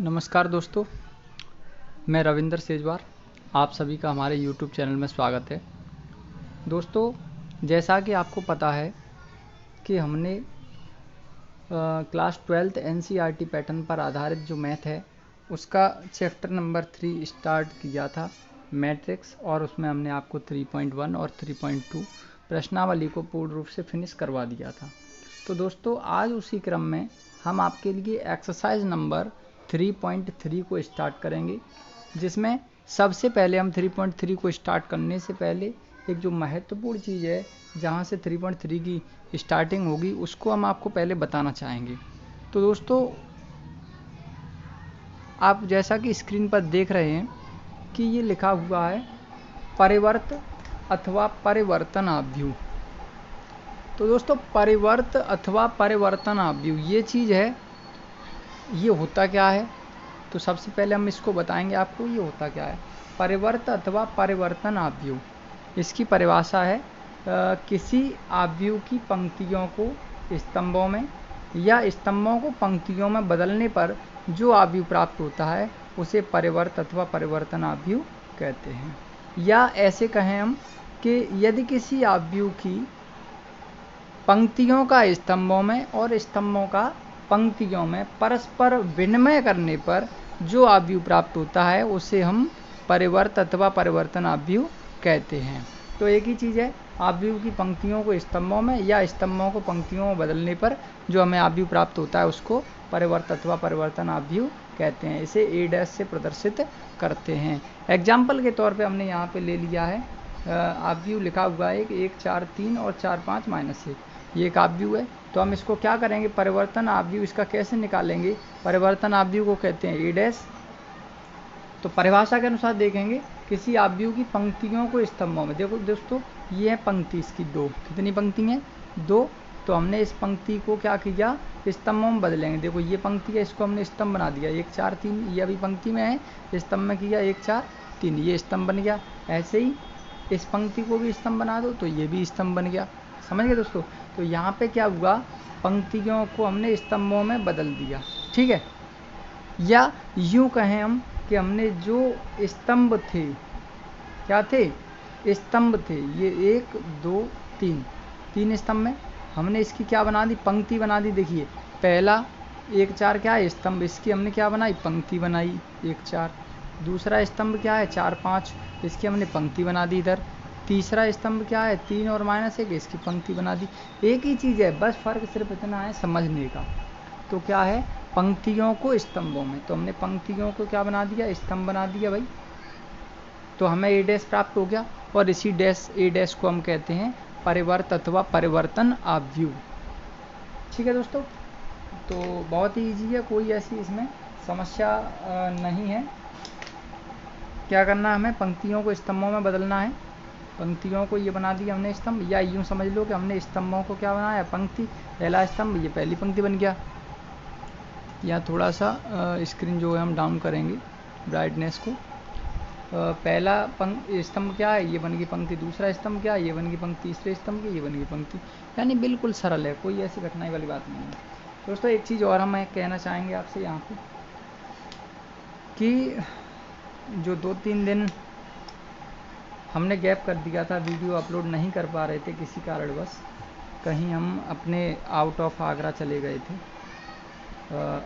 नमस्कार दोस्तों, मैं रविंदर सेजवार। आप सभी का हमारे YouTube चैनल में स्वागत है। दोस्तों, जैसा कि आपको पता है कि हमने क्लास 12th NCERT पैटर्न पर आधारित जो मैथ है उसका चैप्टर नंबर 3 स्टार्ट किया था, मैट्रिक्स, और उसमें हमने आपको 3.1 और 3.2 प्रश्नावली को पूर्ण रूप से फिनिश करवा दिया था। तो दोस्तों, आज उसी क्रम में हम आपके लिए एक्सरसाइज नंबर 3.3 को स्टार्ट करेंगे, जिसमें सबसे पहले हम 3.3 को स्टार्ट करने से पहले एक जो महत्वपूर्ण चीज़ है जहाँ से 3.3 की स्टार्टिंग होगी उसको हम आपको पहले बताना चाहेंगे। तो दोस्तों, आप जैसा कि स्क्रीन पर देख रहे हैं कि ये लिखा हुआ है परिवर्त अथवा परिवर्तन आव्यूह। तो दोस्तों, परिवर्त अथवा परिवर्तन आव्यूह ये चीज़ है, ये होता क्या है? तो सबसे पहले हम इसको बताएंगे आपको ये होता क्या है। परिवर्त अथवा परिवर्तन आव्यूह, इसकी परिभाषा है किसी आव्यूह की पंक्तियों को स्तंभों में या स्तंभों को पंक्तियों में बदलने पर जो आव्यूह प्राप्त होता है उसे परिवर्त अथवा परिवर्तन आव्यूह कहते हैं। या ऐसे कहें हम कि यदि किसी आव्यूह की पंक्तियों का स्तंभों में और स्तंभों का पंक्तियों में परस्पर विनिमय करने पर जो आव्यूह प्राप्त होता है उसे हम परिवर्त अथवा परिवर्तन आव्यूह कहते हैं। तो एक ही चीज़ है, आव्यूह की पंक्तियों को स्तंभों में या स्तंभों को पंक्तियों में बदलने पर जो हमें आव्यूह प्राप्त होता है उसको परिवर्त अथवा परिवर्तन आव्यूह कहते हैं। इसे A' से प्रदर्शित करते हैं। एग्जाम्पल के तौर पे हमने यहाँ पे ले लिया है आव्यूह लिखा हुआ है 1 4 3 और 4 5 -1, ये एक आव्यूह है। तो हम इसको क्या करेंगे, परिवर्तन आव्यूह इसका कैसे निकालेंगे? परिवर्तन आव्यूह को कहते हैं A'। तो परिभाषा के अनुसार देखेंगे किसी आव्यूह की पंक्तियों को स्तंभों में, देखो दोस्तों ये है पंक्ति, इसकी दो, कितनी पंक्ति हैं? 2। तो हमने इस पंक्ति को क्या किया, स्तंभों में बदलेंगे। देखो ये पंक्ति है, इसको हमने स्तंभ बना दिया 1 4 3, ये अभी पंक्ति में है, स्तंभ में किया 1 4 3, ये स्तंभ बन गया। ऐसे ही इस पंक्ति को भी स्तंभ बना दो तो ये भी स्तंभ बन गया। समझ गए दोस्तों? तो यहाँ पे क्या हुआ, पंक्तियों को हमने स्तंभों में बदल दिया, ठीक है। या यूँ कहें हम कि हमने जो स्तंभ थे, क्या थे? स्तंभ थे, ये 1 2 3 स्तंभ में हमने इसकी क्या बना दी, पंक्ति बना दी। देखिए पहला 1 4 क्या है, स्तंभ, इसकी हमने क्या बनाई, पंक्ति बनाई 1 4। दूसरा स्तंभ क्या है, 4 5, इसकी हमने पंक्ति बना दी इधर। तीसरा स्तंभ क्या है, 3 और -1, इसकी पंक्ति बना दी। एक ही चीज़ है, बस फर्क सिर्फ इतना है समझने का। तो क्या है, पंक्तियों को स्तंभों में, तो हमने पंक्तियों को क्या बना दिया, स्तंभ बना दिया भाई। तो हमें A' प्राप्त हो गया, और इसी A' को हम कहते हैं परिवर्त अथवा परिवर्तन आव्यूह। ठीक है दोस्तों, तो बहुत ही ईजी है, कोई ऐसी इसमें समस्या नहीं है। क्या करना है, हमें पंक्तियों को स्तंभों में बदलना है। पंक्तियों को ये बना दिया हमने स्तंभ, या यूँ समझ लो कि हमने स्तंभों को क्या बनाया, पंक्ति। पहला स्तंभ, ये पहली पंक्ति बन गया। या थोड़ा सा स्क्रीन जो है हम डाउन करेंगे ब्राइटनेस को। पहला स्तंभ क्या है, ये बन गई पंक्ति। दूसरा स्तंभ क्या है, ये बन गई पंक्ति। तीसरे स्तंभ की ये बन गई पंक्ति। यानी बिल्कुल सरल है, कोई ऐसी कठिनाई वाली बात नहीं है। दोस्तों एक चीज़ और हम कहना चाहेंगे आपसे यहाँ पे कि जो 2-3 दिन हमने गैप कर दिया था, वीडियो अपलोड नहीं कर पा रहे थे किसी कारणवश, कहीं हम अपने आउट ऑफ आगरा चले गए थे,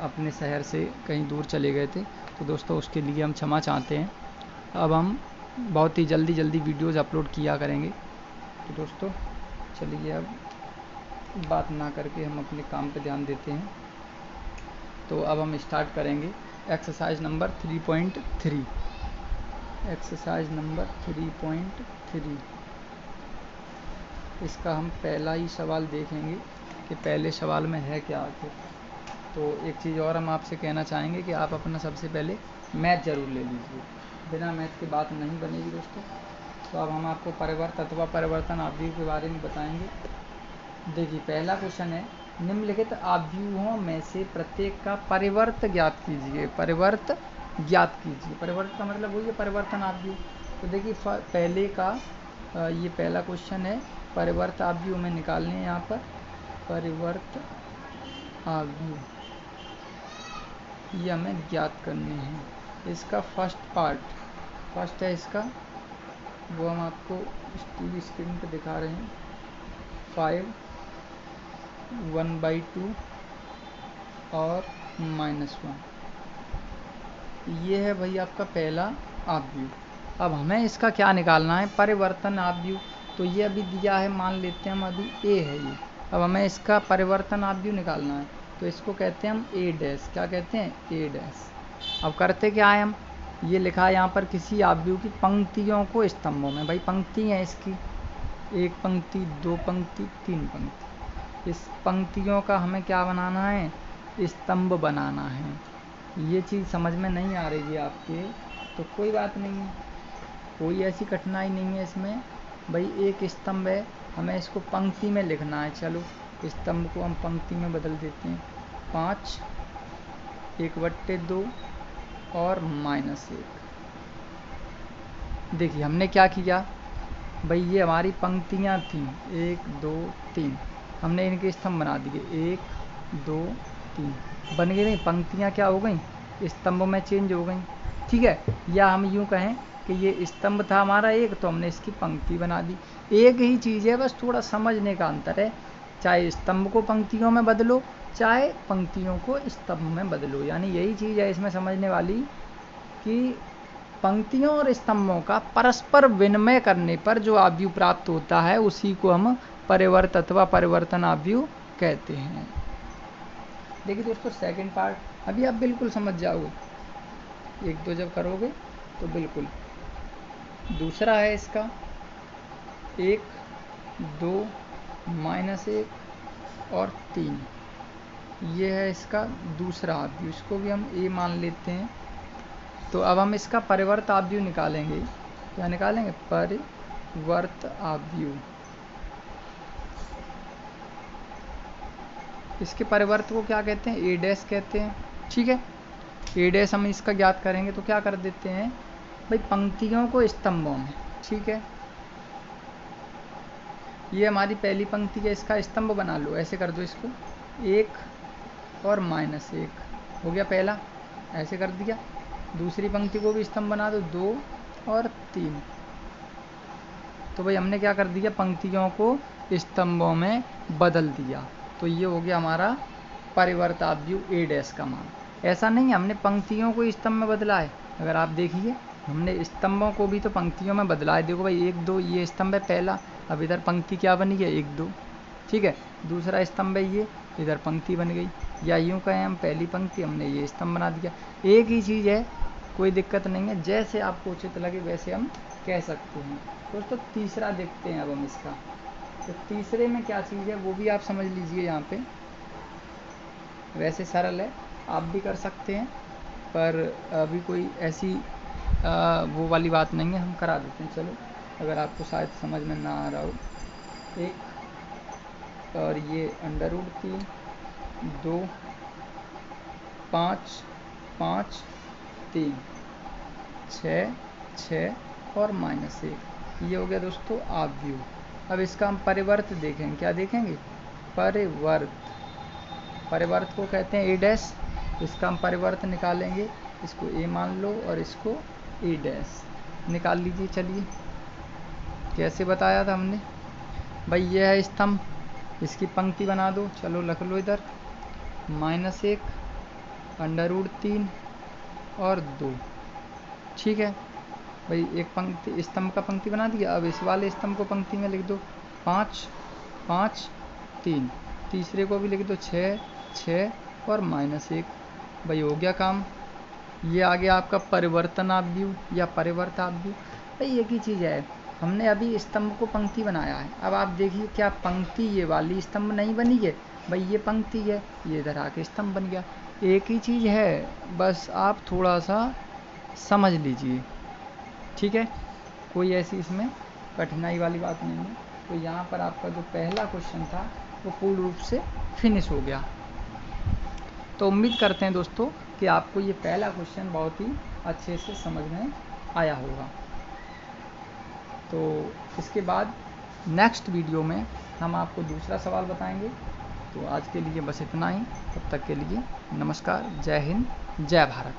अपने शहर से कहीं दूर चले गए थे। तो दोस्तों उसके लिए हम क्षमा चाहते हैं। अब हम बहुत ही जल्दी वीडियोज़ अपलोड किया करेंगे। तो दोस्तों चलिए अब बात ना करके हम अपने काम पे ध्यान देते हैं। तो अब हम स्टार्ट करेंगे एक्सरसाइज नंबर 3.3। एक्सरसाइज नंबर 3.3, इसका हम पहला ही सवाल देखेंगे कि पहले सवाल में है क्या आखिर। तो एक चीज़ और हम आपसे कहना चाहेंगे कि आप अपना सबसे पहले मैथ ज़रूर ले लीजिए, बिना मैथ की बात नहीं बनेगी दोस्तों। तो अब हम आपको परिवर्त अथवा परिवर्तन आव्यूह के बारे में बताएंगे। देखिए पहला क्वेश्चन है, निम्नलिखित आव्यूहों में से प्रत्येक का परिवर्त ज्ञात कीजिए। परिवर्त ज्ञात कीजिए, परिवर्त का मतलब वही है परिवर्तन आव्यूह। तो देखिए पहले का ये पहला क्वेश्चन है, परिवर्त आव्यूह में निकालने हैं यहाँ पर परिवर्त आव्यूह। ये हमें ज्ञात करने हैं। इसका फर्स्ट है इसका, वो हम आपको टीवी स्क्रीन पे दिखा रहे हैं। 5 1/2 और -1, ये है भाई आपका पहला आव्यूह। अब हमें इसका क्या निकालना है, परिवर्तन आव्यूह। तो ये अभी दिया है, मान लेते हैं हम अभी ए है ये। अब हमें इसका परिवर्तन आव्यूह निकालना है, तो इसको कहते हैं हम ए डैश। क्या कहते हैं, ए डैश। अब करते क्या है हम, ये लिखा है यहाँ पर किसी आव्यूह की पंक्तियों को स्तंभों में। भाई पंक्ति है इसकी, 1 पंक्ति, 2 पंक्ति, 3 पंक्ति। इस पंक्तियों का हमें क्या बनाना है, स्तंभ बनाना है। ये चीज़ समझ में नहीं आ रही है आपके, तो कोई बात नहीं है, कोई ऐसी कठिनाई नहीं है इसमें। भाई एक स्तंभ है, हमें इसको पंक्ति में लिखना है। चलो स्तंभ को हम पंक्ति में बदल देते हैं। 5 1/2 और -1। देखिए हमने क्या किया, भाई ये हमारी पंक्तियाँ थीं 1 2 3, हमने इनके स्तंभ बना दिए 1 2 3, बन गई। पंक्तियाँ क्या हो गई, स्तंभ में चेंज हो गई। ठीक है, या हम यूँ कहें कि ये स्तंभ था हमारा एक, तो हमने इसकी पंक्ति बना दी। एक ही चीज़ है, बस थोड़ा समझने का अंतर है। चाहे स्तंभ को पंक्तियों में बदलो, चाहे पंक्तियों को स्तंभ में बदलो, यानी यही चीज़ है इसमें समझने वाली कि पंक्तियों और स्तंभों का परस्पर विनिमय करने पर जो आव्यूह प्राप्त होता है उसी को हम परिवर्त अथवा परिवर्तन आव्यूह कहते हैं। देखिए दोस्तों सेकंड पार्ट अभी आप बिल्कुल समझ जाओगे, 1 2 जब करोगे तो बिल्कुल। दूसरा है इसका 1 2 -1 और 3, ये है इसका दूसरा आव्यूह, इसको भी हम ए मान लेते हैं। तो अब हम इसका परिवर्त आव्यूह निकालेंगे। क्या निकालेंगे, परिवर्त आव्यूह। इसके परिवर्त को क्या कहते हैं, ए डैश कहते हैं। ठीक है, ए डैश हम इसका ज्ञात करेंगे तो क्या कर देते हैं, भाई पंक्तियों को स्तंभों में। ठीक है, ये हमारी पहली पंक्ति है, इसका स्तंभ बना लो, ऐसे कर दो इसको 1 और -1 हो गया पहला, ऐसे कर दिया। दूसरी पंक्ति को भी स्तंभ बना दो 2 और 3। तो भाई हमने क्या कर दिया, पंक्तियों को स्तंभों में बदल दिया। तो ये हो गया हमारा परिवर्त आव्यूह ए डैश का मान। ऐसा नहीं हमने पंक्तियों को स्तंभ में बदला है, अगर आप देखिए हमने स्तंभों को भी तो पंक्तियों में बदला है। देखो भाई 1 2 ये स्तंभ है पहला, अब इधर पंक्ति क्या बनी है 1 2। ठीक है, दूसरा स्तंभ है ये, इधर पंक्ति बन गई। या यूँ कहें हम पहली पंक्ति हमने ये स्तंभ बना दिया। एक ही चीज़ है, कोई दिक्कत नहीं है, जैसे आपको उचित लगे वैसे हम कह सकते हैं। दोस्तों तीसरा देखते हैं अब हम इसका। तो तीसरे में क्या चीज़ है वो भी आप समझ लीजिए। यहाँ पे वैसे सरल है, आप भी कर सकते हैं, पर अभी कोई ऐसी वो वाली बात नहीं है, हम करा देते हैं। चलो अगर आपको शायद समझ में ना आ रहा हो, 1 और ये √3 2 5 5 3 6 6 और -1, ये हो गया दोस्तों आव्यूह। अब इसका हम परिवर्त देखेंगे। क्या देखेंगे, परिवर्त को कहते हैं ए डैश। इसका हम परिवर्त निकालेंगे, इसको ए मान लो और इसको ए डैश निकाल लीजिए। चलिए कैसे बताया था हमने, भाई ये है स्तंभ, इसकी पंक्ति बना दो। चलो लिख लो इधर -1 √3 और 2। ठीक है भाई, एक पंक्ति स्तंभ का पंक्ति बना दिया। अब इस वाले स्तंभ को पंक्ति में लिख दो 5 5 3, तीसरे को भी लिख दो 6 6 और -1। भाई हो गया काम, ये आ गया आपका परिवर्तन आव्यूह या परिवर्त आव्यूह। भाई एक ही चीज़ है, हमने अभी स्तंभ को पंक्ति बनाया है। अब आप देखिए क्या पंक्ति ये वाली स्तंभ नहीं बनी है, भाई ये पंक्ति है, ये इधर आके स्तंभ बन गया। एक ही चीज़ है, बस आप थोड़ा सा समझ लीजिए। ठीक है, कोई ऐसी इसमें कठिनाई वाली बात नहीं है। तो यहाँ पर आपका जो पहला क्वेश्चन था वो पूर्ण रूप से फिनिश हो गया। तो उम्मीद करते हैं दोस्तों कि आपको ये पहला क्वेश्चन बहुत ही अच्छे से समझ में आया होगा। तो इसके बाद नेक्स्ट वीडियो में हम आपको दूसरा सवाल बताएंगे। तो आज के लिए बस इतना ही, तब तक के लिए नमस्कार, जय हिंद, जय भारत।